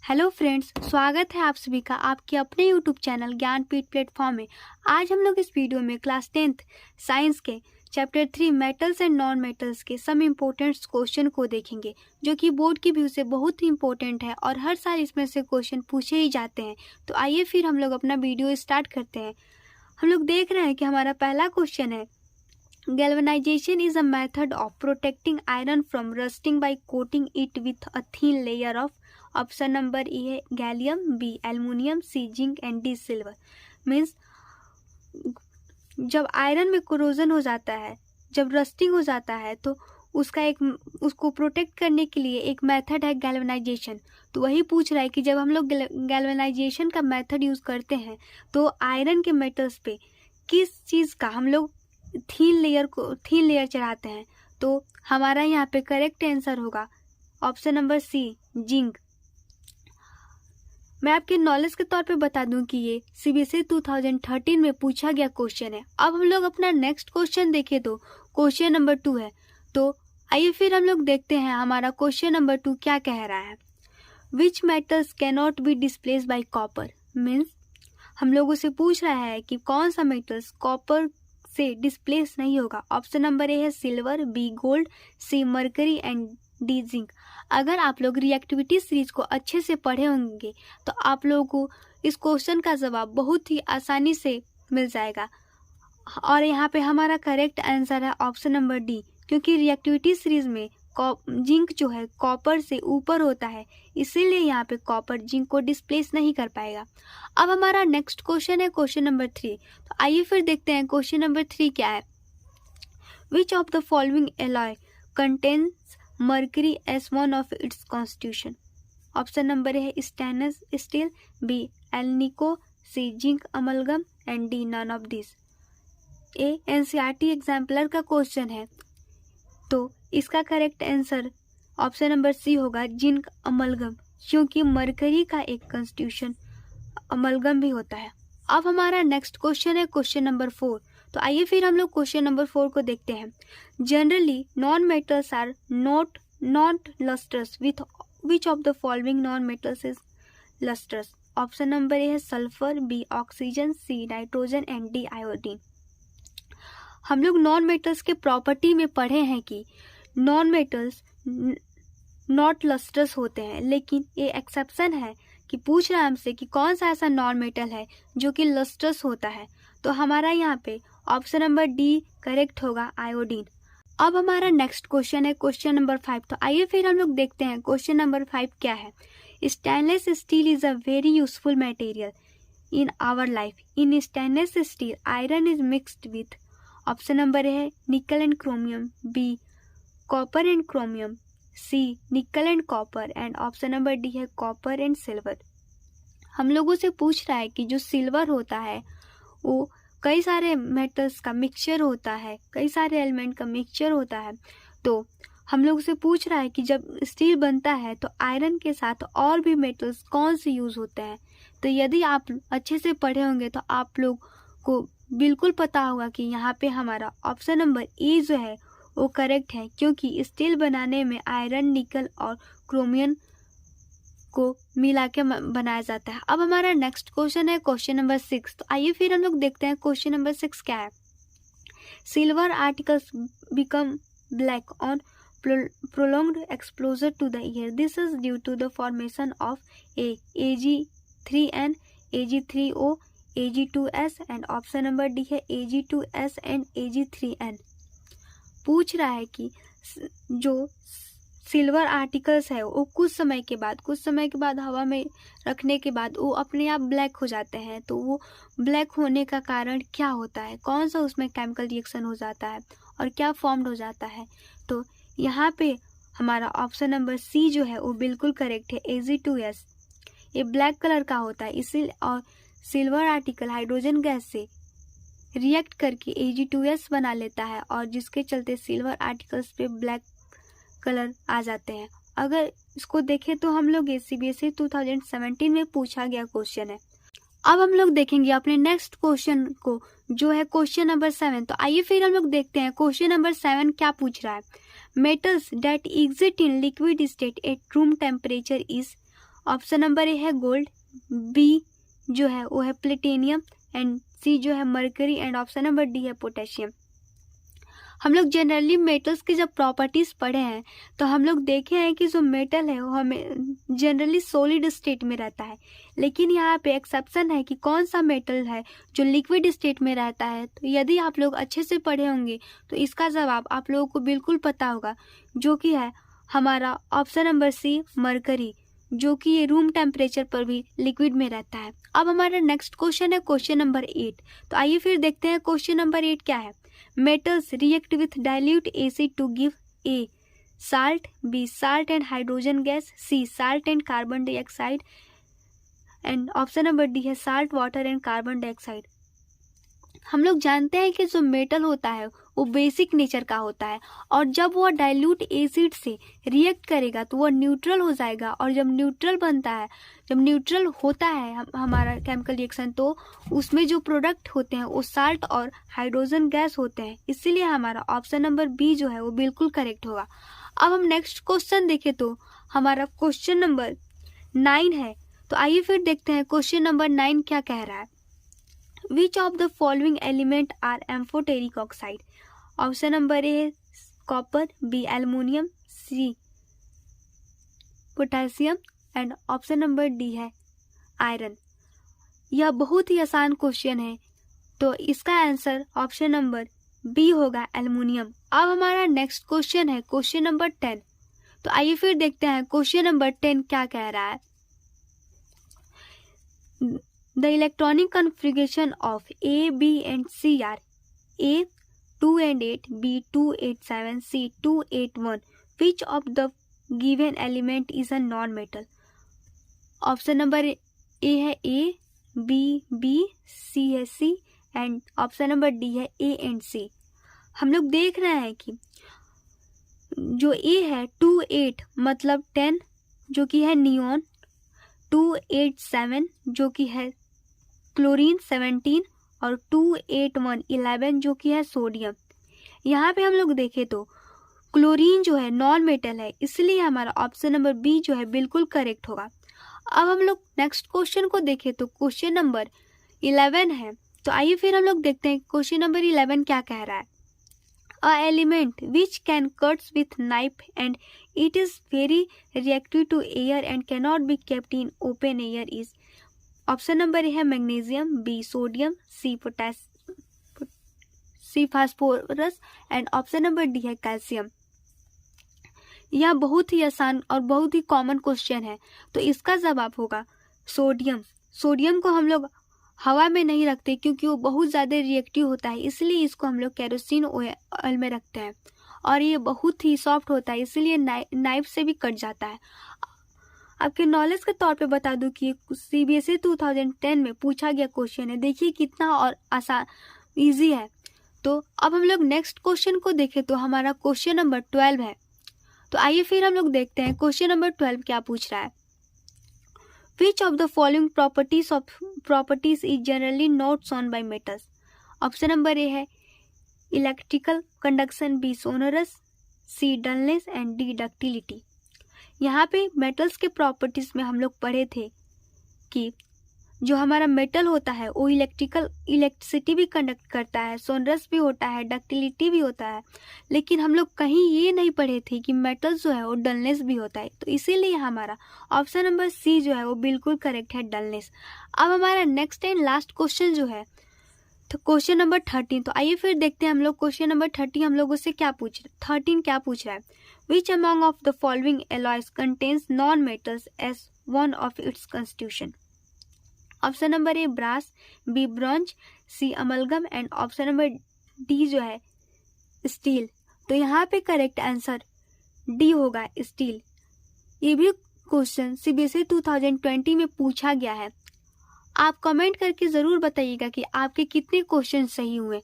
Hello friends, स्वागत है आप सभी का आपके अपने यूट्यूब चैनल ज्ञानपीठ प्लेटफॉर्म में। आज हम लोग इस वीडियो में क्लास 10th साइंस के chapter 3 metals and non metals के सम इम्पोर्टेंट क्वेश्चन को देखेंगे, जो कि बोर्ड की व्यू से बहुत ही इम्पोर्टेंट है और हर साल इसमें से क्वेश्चन पूछे ही जाते हैं। तो आइए फिर हम लोग अपना वीडियो स्टार्ट करते हैं। हम लोग देख रहे हैं कि हमारा पहला क्वेश्चन है, galvanization is a method of protecting iron from rusting by coating it with a thin layer of option number A है gallium, B aluminium, C zinc and D silver. Means जब आयरन में corrosion हो जाता है, जब rusting हो जाता है, तो उसको प्रोटेक्ट करने के लिए एक मेथड है गैल्वेनाइजेशन। तो वही पूछ रहा है कि जब हम लोग गैल्वेनाइजेशन का मेथड यूज़ करते हैं तो आयरन के मेटल्स पे किस चीज़ का हम लोग थीन लेयर चढ़ाते हैं। तो हमारा यहाँ पे करेक्ट आंसर होगा ऑप्शन नंबर सी, जिंक। मैं आपके नॉलेज के तौर पे बता दूं कि ये सीबीएसई 2013 में पूछा गया क्वेश्चन है। अब हम लोग अपना नेक्स्ट क्वेश्चन देखें तो क्वेश्चन नंबर 2 है। तो आइए फिर हम लोग देखते हैं हमारा क्वेश्चन नंबर 2 क्या कह रहा है। Which metals cannot be displace by copper. Means हम लोगों से पूछ रहा है कि कौन सा मेटल्स कॉपर से डिस्प्लेस नहीं होगा। ऑप्शन नंबर ए है silver, B gold, C mercury and D zinc. अगर आप लोग रिएक्टिविटी सीरीज को अच्छे से पढ़े होंगे तो आप लोगों को इस क्वेश्चन का जवाब बहुत ही आसानी से मिल जाएगा। और यहाँ पे हमारा करेक्ट आंसर है ऑप्शन नंबर डी, क्योंकि रिएक्टिविटी सीरीज में जिंक जो है कॉपर से ऊपर होता है, इसीलिए यहाँ पे कॉपर जिंक को डिस्प्लेस नहीं कर पाएगा। अब हमारा नेक्स्ट क्वेश्चन है क्वेश्चन नंबर 3। तो आइए फिर देखते हैं क्वेश्चन नंबर 3 क्या है। Which of the following alloy contains mercury as one of its constitution. Option number है stainless steel, B Alnico, C zinc amalgam and D none of this. A NCERT exemplar का question है, तो इसका correct answer option number C होगा zinc amalgam, क्योंकि mercury का एक constitution amalgam भी होता है। अब हमारा नेक्स्ट क्वेश्चन है क्वेश्चन नंबर 4। तो आइए फिर हम लोग क्वेश्चन नंबर 4 को देखते हैं। Generally non metals are not lustrous with which of the following non metals is lustrous. Option number A है sulphur, B oxygen, C nitrogen and D iodine. हम लोग नॉन मेटल्स के प्रॉपर्टी में पढ़े हैं कि नॉन मेटल्स नॉट लस्ट्रस होते हैं, लेकिन ये एक्सेप्शन है कि पूछ रहा है हमसे कि कौन सा ऐसा नॉन मेटल है जो कि लस्ट्रस होता है। तो हमारा यहाँ पे ऑप्शन नंबर डी करेक्ट होगा, आयोडीन। अब हमारा नेक्स्ट क्वेश्चन है क्वेश्चन नंबर 5। तो आइए फिर हम लोग देखते हैं क्वेश्चन नंबर 5 क्या है। Stainless steel is a very useful material in our life. In stainless steel iron is mixed with. Option number है nickel and chromium, B copper and chromium, C nickel and copper and option number D है copper and silver. हम लोगों से पूछ रहा है कि जो सिल्वर होता है वो कई सारे मेटल्स का मिक्सचर होता है, कई सारे एलिमेंट का मिक्सचर होता है। तो हम लोग से पूछ रहा है कि जब स्टील बनता है तो आयरन के साथ और भी मेटल्स कौन से यूज होते हैं। तो यदि आप अच्छे से पढ़े होंगे तो आप लोग को बिल्कुल पता होगा कि यहाँ पे हमारा ऑप्शन नंबर ए जो है वो करेक्ट है, क्योंकि स्टील बनाने में आयरन, निकल और क्रोमियम को मिला के बनाया जाता है। अब हमारा नेक्स्ट क्वेश्चन है क्वेश्चन नंबर 6। तो आइए फिर हम लोग देखते हैं क्वेश्चन नंबर 6 क्या है। Silver articles become black on prolonged exposure to the air. This is due to the formation of Ag3N, Ag3O, Ag2S and option number D है Ag2S and Ag3N। पूछ रहा है कि जो सिल्वर आर्टिकल्स है वो कुछ समय के बाद हवा में रखने के बाद वो अपने आप ब्लैक हो जाते हैं। तो वो ब्लैक होने का कारण क्या होता है, कौन सा उसमें केमिकल रिएक्शन हो जाता है और क्या फॉर्म्ड हो जाता है। तो यहाँ पे हमारा ऑप्शन नंबर सी जो है वो बिल्कुल करेक्ट है, Ag2S। ये ब्लैक कलर का होता है, इसीलिए और सिल्वर आर्टिकल हाइड्रोजन गैस से रिएक्ट करके Ag2S बना लेता है और जिसके चलते सिल्वर आर्टिकल्स पे ब्लैक कलर आ जाते हैं। अगर इसको देखें तो हम लोग सीबीएसई 2017 में पूछा गया क्वेश्चन है। अब हम लोग देखेंगे अपने नेक्स्ट क्वेश्चन को, जो है क्वेश्चन नंबर 7। तो आइए फिर हम लोग देखते हैं क्वेश्चन नंबर 7 क्या पूछ रहा है। Metals that exist in liquid state at room temperature is option number A है गोल्ड, बी जो है वो है प्लेटिनियम एंड सी जो है mercury and option number D है पोटेशियम। हम लोग जनरली मेटल्स की जब प्रॉपर्टीज़ पढ़े हैं तो हम लोग देखे हैं कि जो मेटल है वो हमें जनरली सॉलिड स्टेट में रहता है, लेकिन यहाँ पे एक्सेप्शन है कि कौन सा मेटल है जो लिक्विड स्टेट में रहता है। तो यदि आप लोग अच्छे से पढ़े होंगे तो इसका जवाब आप लोगों को बिल्कुल पता होगा, जो कि है हमारा ऑप्शन नंबर सी मरकरी, जो कि ये रूम टेम्परेचर पर भी लिक्विड में रहता है। अब हमारा नेक्स्ट क्वेश्चन है क्वेश्चन नंबर 8। तो आइए फिर देखते हैं क्वेश्चन नंबर 8 क्या है। Metals react with dilute acid to give A. Salt, B. Salt and hydrogen gas, C. Salt and carbon dioxide and option number D है salt, water and carbon dioxide। हम लोग जानते हैं कि जो मेटल होता है वो बेसिक नेचर का होता है और जब वो डाइल्यूट एसिड से रिएक्ट करेगा तो वो न्यूट्रल हो जाएगा, और जब न्यूट्रल बनता है, जब न्यूट्रल होता है हमारा केमिकल रिएक्शन, तो उसमें जो प्रोडक्ट होते हैं वो साल्ट और हाइड्रोजन गैस होते हैं। इसीलिए हमारा ऑप्शन नंबर बी जो है वो बिल्कुल करेक्ट होगा। अब हम नेक्स्ट क्वेश्चन देखें तो हमारा क्वेश्चन नंबर 9 है। तो आइए फिर देखते हैं क्वेश्चन नंबर 9 क्या कह रहा है। Which of the following element are amphoteric oxide? Option number A है copper, B aluminium, C potassium and option number D है आयरन। यह बहुत ही आसान क्वेश्चन है, तो इसका आंसर ऑप्शन नंबर बी होगा एल्युमिनियम। अब हमारा नेक्स्ट क्वेश्चन है क्वेश्चन नंबर 10। तो आइए फिर देखते हैं क्वेश्चन नंबर 10 क्या कह रहा है। The electronic configuration of A, B and C are A 2 and 8, B 2, 8, 7, C 2, 8, 1. Which of the given element is a non-metal? Option number A है A, B, B, C है C and option number D है A and C। हम लोग देख रहे हैं कि जो A है 2, 8 मतलब 10 जो कि है नियॉन, 2, 8, 7 जो कि है क्लोरीन 17 और 2, 8, 1, 11 जो कि है सोडियम। यहाँ पे हम लोग देखें तो क्लोरीन जो है नॉन मेटल है, इसलिए हमारा ऑप्शन नंबर बी जो है बिल्कुल करेक्ट होगा। अब हम लोग नेक्स्ट क्वेश्चन को देखें तो क्वेश्चन नंबर 11 है। तो आइए फिर हम लोग देखते हैं क्वेश्चन नंबर 11 क्या कह रहा है। A element which can cuts with knife and it is very reactive to air and cannot be kept in open air is. Option number A है magnesium, B sodium, C phosphorus and option number D है calcium. यह बहुत ही आसान और बहुत ही common question है, तो इसका जवाब होगा सोडियम। सोडियम को हम लोग हवा में नहीं रखते क्योंकि वो बहुत ज़्यादा रिएक्टिव होता है, इसलिए इसको हम लोग केरोसिन ऑयल में रखते हैं और ये बहुत ही सॉफ्ट होता है, इसलिए नाइफ से भी कट जाता है। आपके नॉलेज के तौर पे बता दूं कि CBSE 2010 में पूछा गया क्वेश्चन है, देखिए कितना और आसान इजी है। तो अब हम लोग नेक्स्ट क्वेश्चन को देखें तो हमारा क्वेश्चन नंबर 12 है। तो आइए फिर हम लोग देखते हैं क्वेश्चन नंबर 12 क्या पूछ रहा है। Which of the following properties is generally not shown by metals. Option number A है electrical conduction, B sonorous, C dullness and D ductility. यहाँ पे मेटल्स के प्रॉपर्टीज में हम लोग पढ़े थे कि जो हमारा मेटल होता है वो इलेक्ट्रिसिटी भी कंडक्ट करता है, सोनरस भी होता है, डक्टिलिटी भी होता है, लेकिन हम लोग कहीं ये नहीं पढ़े थे कि मेटल जो है वो डलनेस भी होता है। तो इसीलिए हमारा ऑप्शन नंबर सी जो है वो बिल्कुल करेक्ट है, डलनेस। अब हमारा नेक्स्ट एंड लास्ट क्वेश्चन जो है तो क्वेश्चन नंबर 13। तो आइए फिर देखते हैं हम लोग क्वेश्चन नंबर 13 हम लोगों से क्या पूछ रहा है। Which among of the following alloys contains non-metals as one of its constitution? Option number A brass, B bronze, C amalgam and option number D जो है स्टील। तो यहाँ पे करेक्ट आंसर डी होगा स्टील। ये भी क्वेश्चन CBSE 2020 में पूछा गया है। आप कमेंट करके ज़रूर बताइएगा कि आपके कितने क्वेश्चन सही हुए।